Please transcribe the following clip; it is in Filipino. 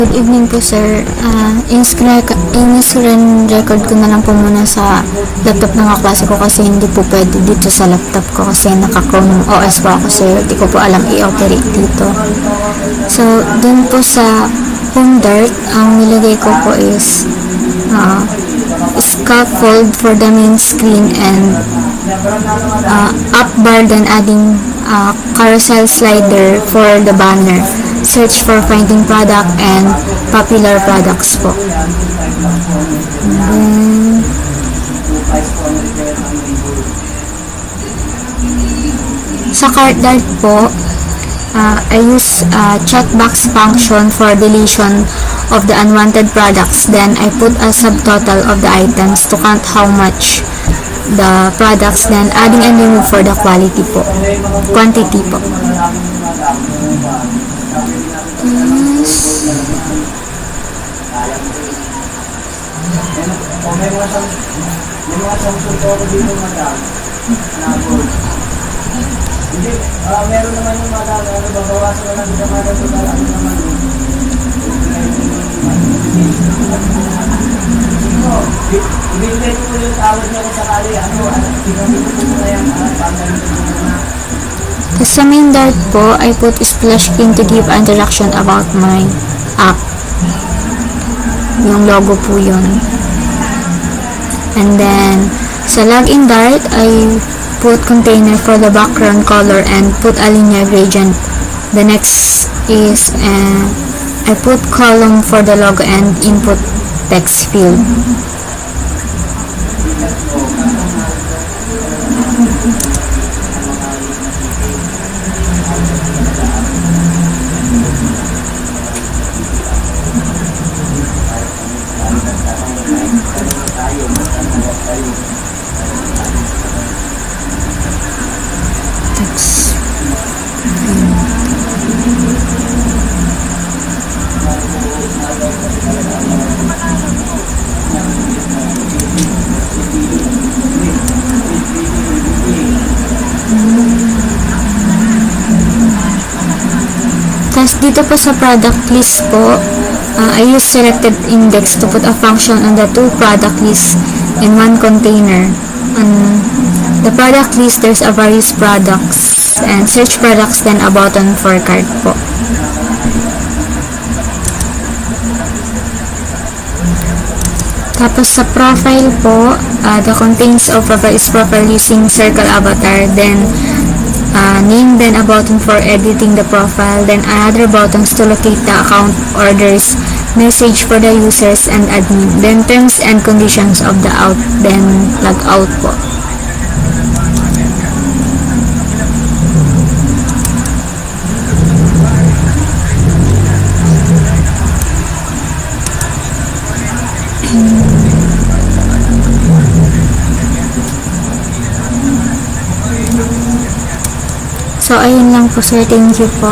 Good evening po sir. In-screen record ko na lang po muna sa laptop ng kaklase ko kasi hindi po pwede dito sa laptop ko kasi naka-Chrome OS po ako sir. Hindi ko po alam i-operate dito. So, dun po sa home dirt, ang nilagay ko po is scaffold for the main screen and up bar, then adding carousel slider for the banner. Search for finding product and popular products po. Sa cart dart po, I use checkbox function for deletion of the unwanted products. Then I put a subtotal of the items to count how much the products, then adding and remove for the quantity po. Meron naman yung babawasan na lang sa mga total ano naman ibigay ko yung tawag niya kung sakali ibigay ko muna yan sa main dart po, I put splash screen to give interaction about my app. Yung logo po yun. And then, sa login dart, I put container for the background color and put a linear gradient. The next is I put column for the logo and input text field. Tapos dito po sa product list po, I use selected index to put a function on the two product lists in one container. On the product list, there's a various products and search products, then a button for cart po. Tapos sa profile po, the contents of profile is profile using circle avatar, then name, then a button for editing the profile, then other buttons to locate the account, orders, message for the users and admin, then terms and conditions of the out, then log out po. So, ayun lang po sir. Thank you po.